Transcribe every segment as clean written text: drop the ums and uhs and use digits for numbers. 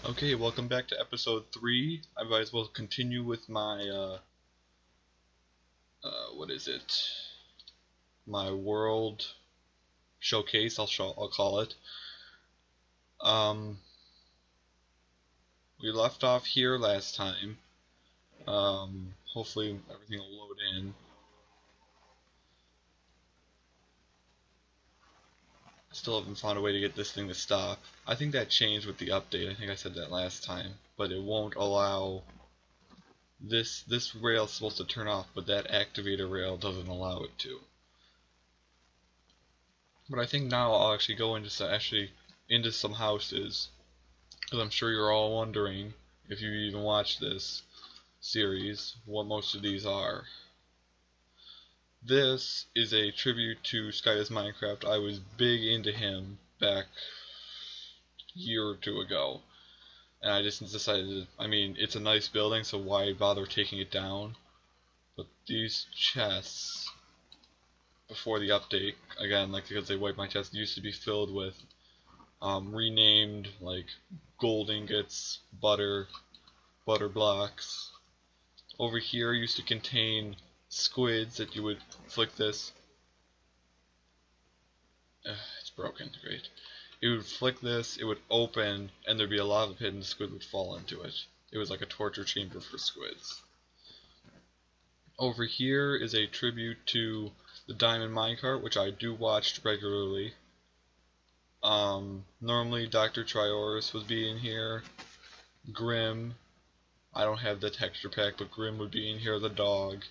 Okay, welcome back to episode 3. I might as well continue with my, what is it? My world showcase, I'll call it. Um, we left off here last time. Hopefully everything will load in. Still haven't found a way to get this thing to stop. I think that changed with the update. I think I said that last time. But it won't allow this rail is supposed to turn off, but that activator rail doesn't allow it to. But I think now I'll actually go into some houses, because I'm sure you're all wondering, if you even watch this series, what most of these are. This is a tribute to Sky Does Minecraft. I was big into him back a year or two ago, and I just decided, I mean, it's a nice building, so why bother taking it down? But these chests, before the update, again, like because they wiped my chest, used to be filled with renamed like gold ingots, butter blocks. Over here used to contain squids that you would flick this. It's broken, great. You would flick this, it would open, and there'd be a lava pit and the squid would fall into it. It was like a torture chamber for squids. Over here is a tribute to the Diamond Minecart, which I do watch regularly. Normally Dr. Trioris would be in here. Grim. I don't have the texture pack, but Grim would be in here, the dog.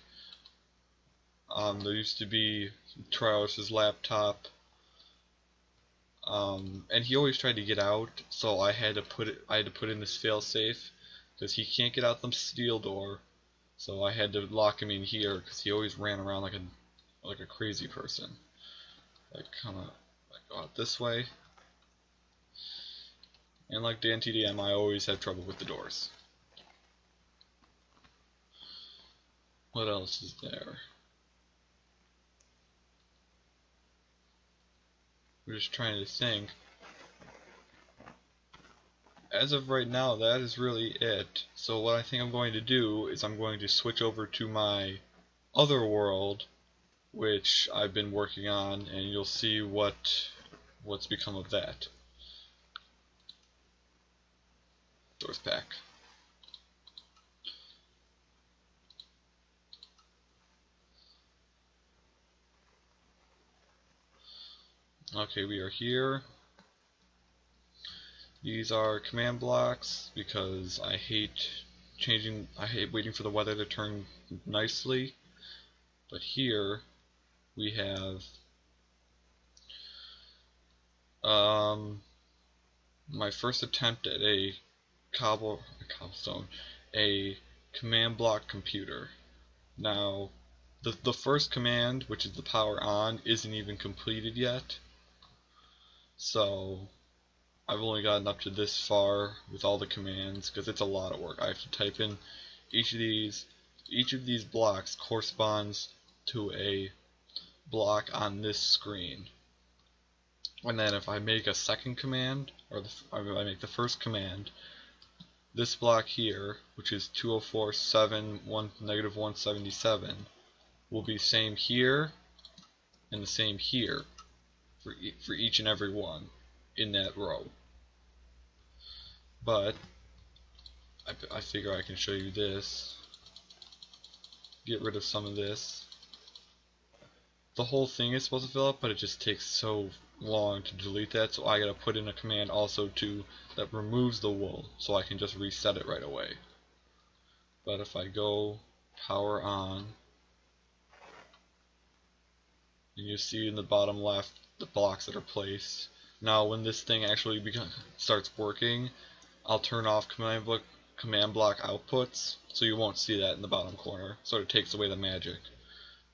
There used to be Trioris' laptop. And he always tried to get out, so I had to put in this failsafe, because he can't get out the steel door. So I had to lock him in here, because he always ran around like a crazy person. Like kinda go out this way. And like Dan TDM, I always have trouble with the doors. What else is there? We're just trying to think. As of right now, that is really it. So what I think I'm going to do is I'm going to switch over to my other world, which I've been working on, and you'll see what's become of that. Doors pack. Okay, we are here. These are command blocks because I hate waiting for the weather to turn nicely. But here we have my first attempt at a a command block computer. Now, the first command, which is the power on, isn't even completed yet. So I've only gotten up to this far with all the commands because it's a lot of work. I have to type in each of these blocks corresponds to a block on this screen. And then if I make a second command, or I make the first command, this block here, which is 204.177, will be same here and the same here for each and every one in that row. But I figure I can show you this. Get rid of some of this. The whole thing is supposed to fill up, but it just takes so long to delete that, so I gotta put in a command also that removes the wool, so I can just reset it right away. But if I go power on, and you see in the bottom left the blocks that are placed. Now when this thing actually starts working, I'll turn off command block outputs, so you won't see that in the bottom corner. Sort of takes away the magic.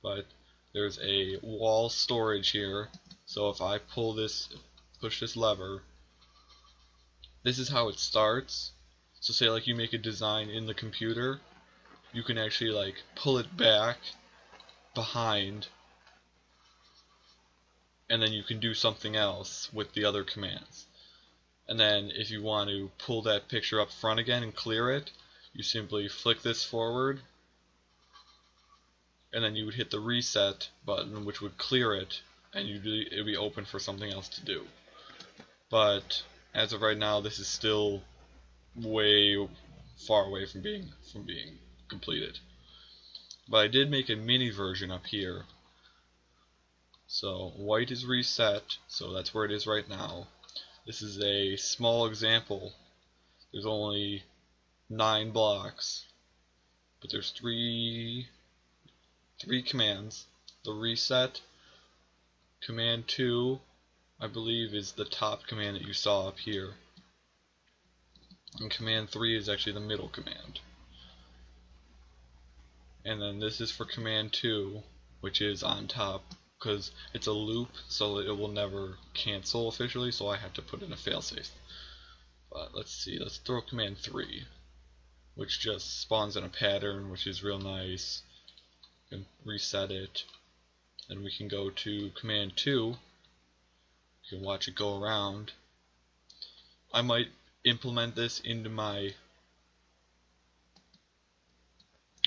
But there's a wall storage here, so if I push this lever, this is how it starts. So say like you make a design in the computer, you can actually like pull it back behind, and then you can do something else with the other commands. And then if you want to pull that picture up front again and clear it, you simply flick this forward, and then you would hit the reset button, which would clear it, and it would be open for something else to do. But as of right now, this is still way far away from being completed. But I did make a mini version up here. So white is reset, so that's where it is right now. This is a small example. There's only 9 blocks, but there's three commands. The reset, command 2, I believe, is the top command that you saw up here. And command 3 is actually the middle command. And then this is for command 2, which is on top, because it's a loop, so it will never cancel officially, so I have to put in a failsafe. But let's see, let's throw command 3, which just spawns in a pattern, which is real nice. You can reset it, and we can go to command 2. You can watch it go around. I might implement this into my...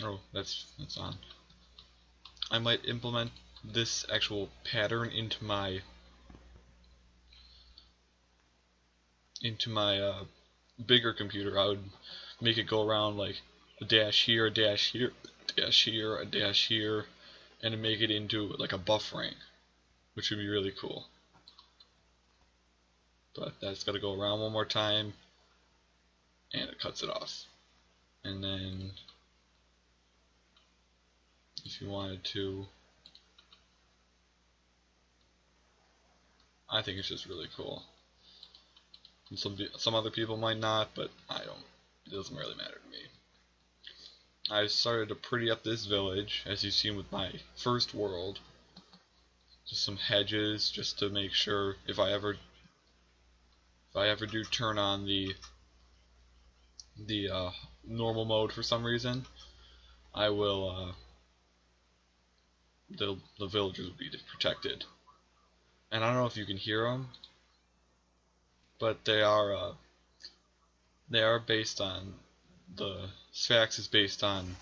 Oh, that's on. I might implement this actual pattern into my bigger computer. I would make it go around like a dash here, a dash here, a dash here, a dash here, and make it into like a buffering, which would be really cool. But that's got to go around one more time, and it cuts it off. And then if you wanted to, I think it's just really cool. And some other people might not, but I don't. It doesn't really matter to me. I started to pretty up this village, as you've seen with my first world. Just some hedges, just to make sure if I ever do turn on the normal mode for some reason, I will the villagers will be protected. And I don't know if you can hear them, but they are based on the Sphax is based on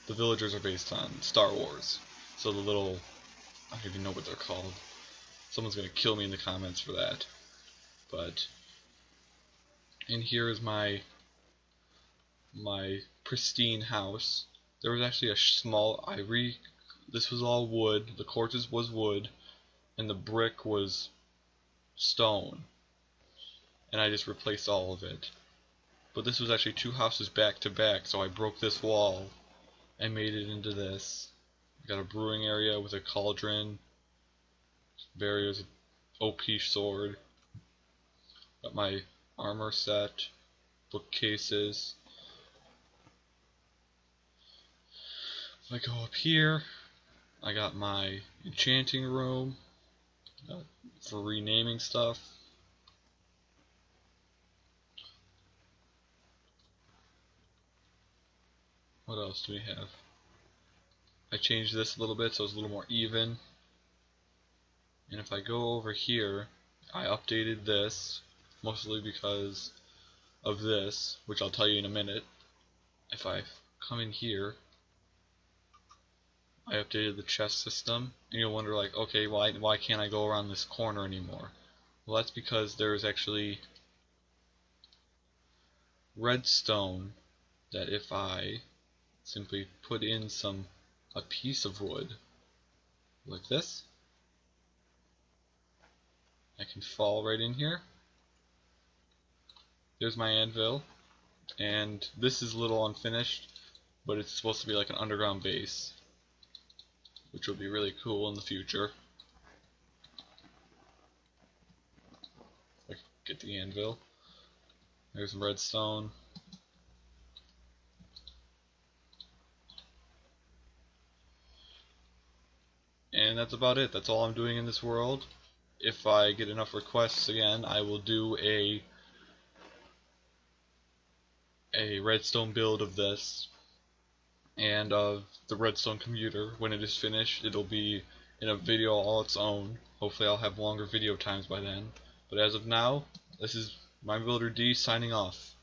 the villagers are based on Star Wars. So the little, I don't even know what they're called. Someone's gonna kill me in the comments for that. But and here is my pristine house. There was actually a small this was all wood. The quartz was wood, and the brick was stone. And I just replaced all of it. But this was actually 2 houses back to back, so I broke this wall and made it into this. Got a brewing area with a cauldron, barriers, OP sword. Got my armor set, bookcases. If I go up here, I got my enchanting room for renaming stuff. What else do we have? I changed this a little bit so it's a little more even. And if I go over here, I updated this, mostly because of this, which I'll tell you in a minute. If I come in here, I updated the chest system, and you'll wonder like, okay, why can't I go around this corner anymore? Well, that's because there's actually redstone that if I simply put in a piece of wood like this, I can fall right in here. There's my anvil, and this is a little unfinished, but it's supposed to be like an underground base, which will be really cool in the future. I get the anvil. There's some redstone. And that's about it. That's all I'm doing in this world. If I get enough requests again, I will do a redstone build of this and of the redstone commuter. When it is finished, it'll be in a video all its own. Hopefully I'll have longer video times by then. But as of now, this is MindBuilder D signing off.